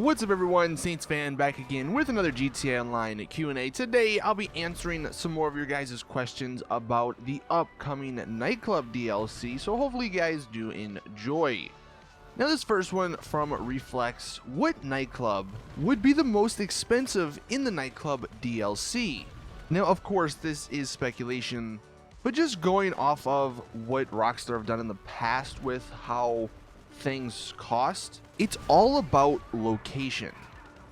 What's up everyone, Saintsfan back again with another GTA Online Q&A. Today I'll be answering some more of your guys' questions about the upcoming Nightclub DLC, so hopefully you guys do enjoy. Now this first one from Reflex: what Nightclub would be the most expensive in the Nightclub DLC? Now of course this is speculation, but just going off of what Rockstar have done in the past with how things cost, it's all about location.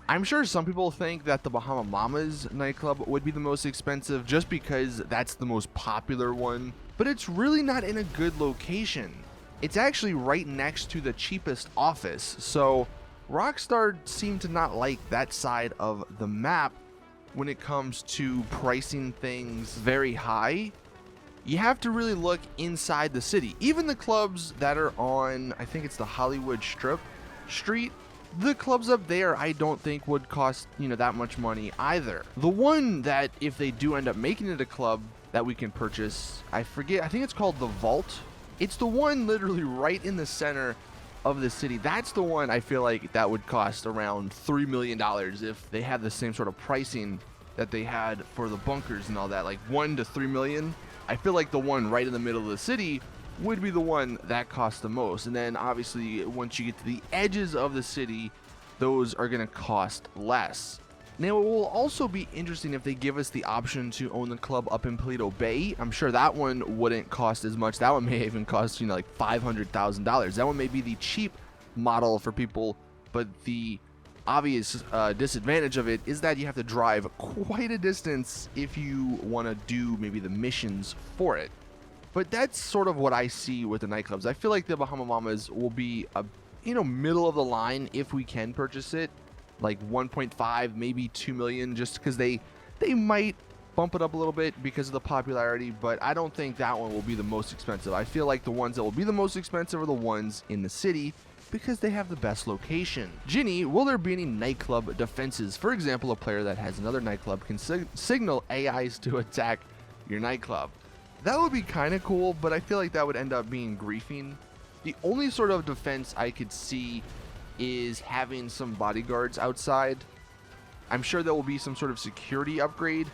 I'm sure some people think that the Bahama Mamas nightclub would be the most expensive just because that's the most popular one, but it's really not in a good location. It's actually right next to the cheapest office, so Rockstar seemed to not like that side of the map when it comes to pricing things very high. You have to really look inside the city. Even the clubs that are on, I think it's the Hollywood Strip Street, the clubs up there I don't think would cost, that much money either. The one that if they do end up making it a club that we can purchase, I forget, I think it's called the Vault. It's the one literally right in the center of the city. That's the one I feel like that would cost around $3 million if they have the same sort of pricing that they had for the bunkers and all that, like 1 to 3 million. I feel like the one right in the middle of the city would be the one that costs the most. And then obviously once you get to the edges of the city, those are going to cost less. Now it will also be interesting if they give us the option to own the club up in Paleto Bay. I'm sure that one wouldn't cost as much. That one may even cost, like $500,000. That one may be the cheap model for people, but the obvious disadvantage of it is that you have to drive quite a distance if you want to do maybe the missions for it. But that's sort of what I see with the nightclubs. I feel like the Bahama Mamas will be a middle of the line if we can purchase it, like 1.5 maybe 2 million, just because they might bump it up a little bit because of the popularity, but I don't think that one will be the most expensive. I feel like the ones that will be the most expensive are the ones in the city, because they have the best location. Ginny, will there be any nightclub defenses? For example, a player that has another nightclub can signal AIs to attack your nightclub. That would be kind of cool, but I feel like that would end up being griefing. The only sort of defense I could see is having some bodyguards outside. I'm sure there will be some sort of security upgrade,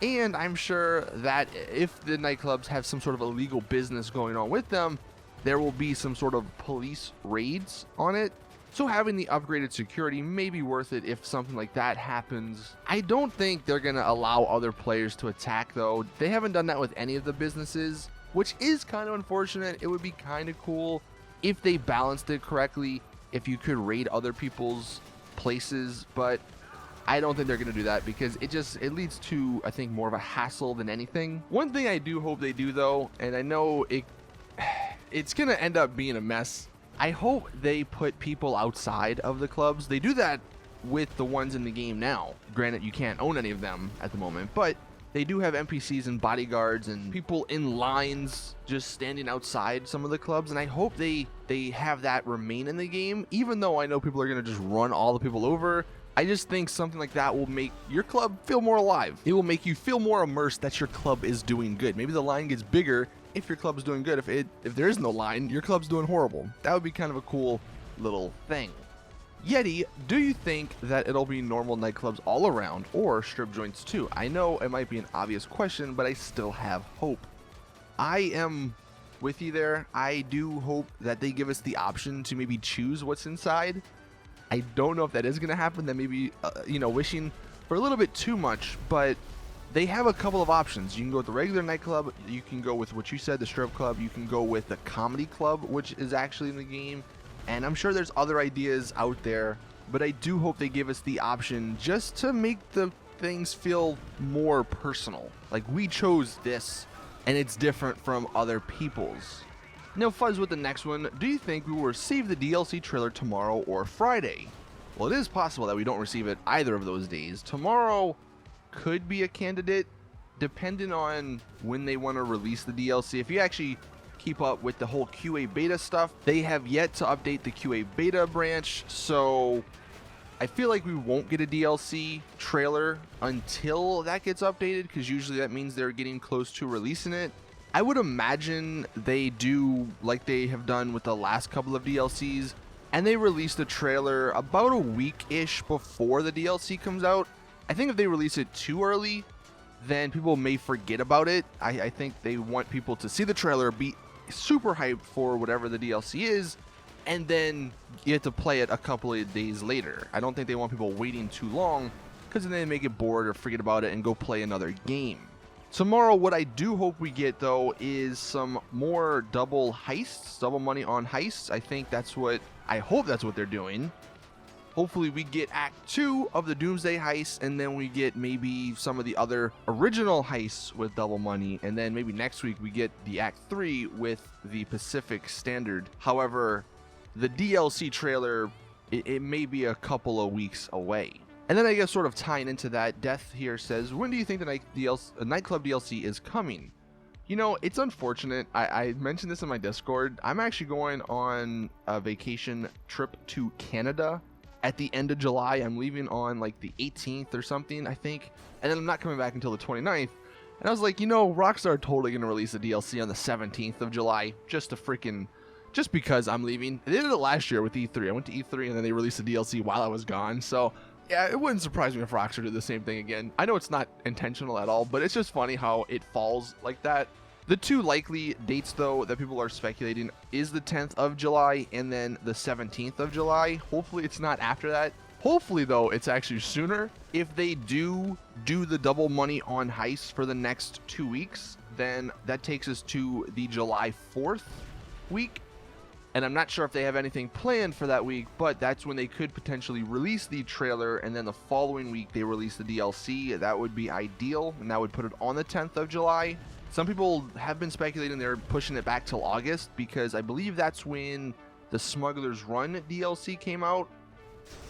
and I'm sure that if the nightclubs have some sort of illegal business going on with them, there will be some sort of police raids on it. So having the upgraded security may be worth it if something like that happens. I don't think they're going to allow other players to attack though. They haven't done that with any of the businesses, which is kind of unfortunate. It would be kind of cool if they balanced it correctly, if you could raid other people's places, but I don't think they're going to do that because it leads to, I think, more of a hassle than anything. One thing I do hope they do though, and I know it's gonna end up being a mess, I hope they put people outside of the clubs. They do that with the ones in the game now. Granted, you can't own any of them at the moment, but they do have NPCs and bodyguards and people in lines just standing outside some of the clubs, and I hope they have that remain in the game, even though I know people are gonna just run all the people over. I just think something like that will make your club feel more alive. It will make you feel more immersed that your club is doing good. Maybe the line gets bigger if your club is doing good. If there is no line, your club's doing horrible. That would be kind of a cool little thing. Yeti, do you think that it'll be normal nightclubs all around or strip joints too? I know it might be an obvious question, but I still have hope. I am with you there. I do hope that they give us the option to maybe choose what's inside. I don't know if that is going to happen. That may be, wishing for a little bit too much, but they have a couple of options. You can go with the regular nightclub. You can go with what you said, the strip club. You can go with the comedy club, which is actually in the game. And I'm sure there's other ideas out there, but I do hope they give us the option just to make the things feel more personal. Like, we chose this and it's different from other people's. Now, Fuzz, with the next one, do you think we will receive the DLC trailer tomorrow or Friday? Well, it is possible that we don't receive it either of those days. Tomorrow could be a candidate, depending on when they want to release the DLC. If you actually keep up with the whole QA beta stuff, they have yet to update the QA beta branch, so I feel like we won't get a DLC trailer until that gets updated, because usually that means they're getting close to releasing it. I would imagine they do like they have done with the last couple of DLCs, and they released a trailer about a week-ish before the DLC comes out. I think if they release it too early, then people may forget about it. I think they want people to see the trailer, be super hyped for whatever the DLC is, and then you have to play it a couple of days later. I don't think they want people waiting too long, because then they may get bored or forget about it and go play another game. Tomorrow, what I do hope we get, though, is some more double heists, double money on heists. I hope that's what they're doing. Hopefully we get Act 2 of the Doomsday heist, and then we get maybe some of the other original heists with double money, and then maybe next week we get the Act 3 with the Pacific Standard. However, the DLC trailer, it may be a couple of weeks away. And then I guess sort of tying into that, Death here says, when do you think the Nightclub DLC is coming? You know, it's unfortunate. I mentioned this in my Discord. I'm actually going on a vacation trip to Canada at the end of July. I'm leaving on like the 18th or something, I think. And then I'm not coming back until the 29th. And I was like, you know, Rockstar are totally going to release a DLC on the 17th of July just because I'm leaving. They did it last year with E3. I went to E3 and then they released a DLC while I was gone. So yeah, it wouldn't surprise me if Rockstar did the same thing again. I know it's not intentional at all, but it's just funny how it falls like that. The two likely dates, though, that people are speculating is the 10th of July and then the 17th of July. Hopefully it's not after that. Hopefully, though, it's actually sooner. If they do the double money on heists for the next 2 weeks, then that takes us to the July 4th week. And I'm not sure if they have anything planned for that week, but that's when they could potentially release the trailer, and then the following week they release the DLC. That would be ideal, and that would put it on the 10th of July. Some people have been speculating they're pushing it back till August, because I believe that's when the Smuggler's Run DLC came out.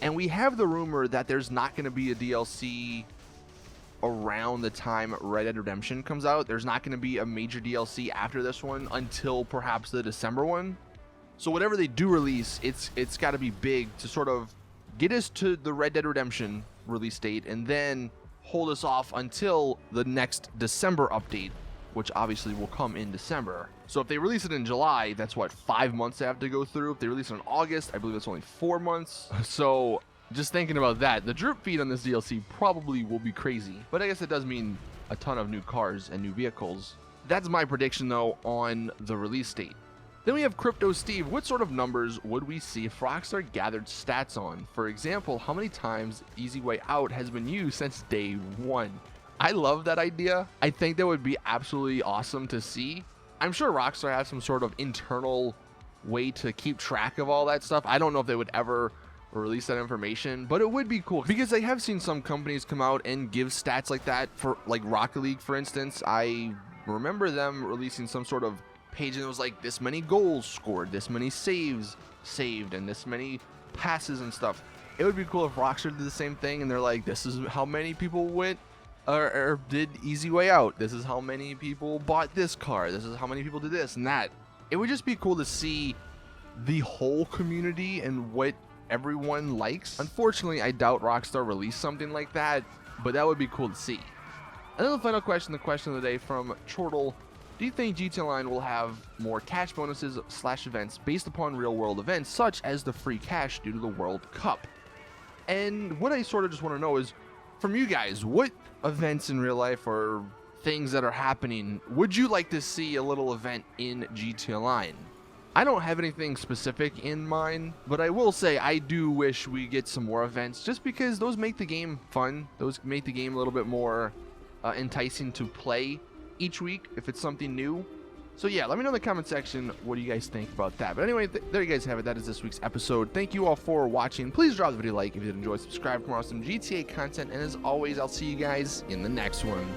And we have the rumor that there's not going to be a DLC around the time Red Dead Redemption comes out. There's not going to be a major DLC after this one until perhaps the December one. So whatever they do release, it's got to be big to sort of get us to the Red Dead Redemption release date, and then hold us off until the next December update, which obviously will come in December. So if they release it in July, that's what, 5 months they have to go through. If they release it in August, I believe it's only 4 months. So just thinking about that, the drip feed on this DLC probably will be crazy. But I guess it does mean a ton of new cars and new vehicles. That's my prediction, though, on the release date. Then we have Crypto Steve. What sort of numbers would we see if Rockstar gathered stats on? For example, how many times Easy Way Out has been used since day one? I love that idea. I think that would be absolutely awesome to see. I'm sure Rockstar has some sort of internal way to keep track of all that stuff. I don't know if they would ever release that information, but it would be cool, because I have seen some companies come out and give stats like that for, like, Rocket League, for instance. I remember them releasing some sort of page and it was like this many goals scored, this many saves saved, and this many passes and stuff. It would be cool if Rockstar did the same thing and they're like, this is how many people went or did Easy Way Out, this is how many people bought this car, this is how many people did this and that. It would just be cool to see the whole community and what everyone likes. Unfortunately, I doubt Rockstar released something like that, but that would be cool to see. And then the final question, the question of the day from Chortle. Do you think GTA Online will have more cash bonuses / events based upon real world events, such as the free cash due to the World Cup? And what I sort of just want to know is, from you guys, what events in real life or things that are happening would you like to see a little event in GTA Online? I don't have anything specific in mind, but I will say I do wish we get some more events, just because those make the game fun. Those make the game a little bit more enticing to play each week if it's something new. So yeah, let me know in the comment section what do you guys think about that. But anyway, there you guys have it. That is this week's episode. Thank you all for watching. Please drop the video a like if you did enjoy. Subscribe for more awesome GTA content, and as always, I'll see you guys in the next one.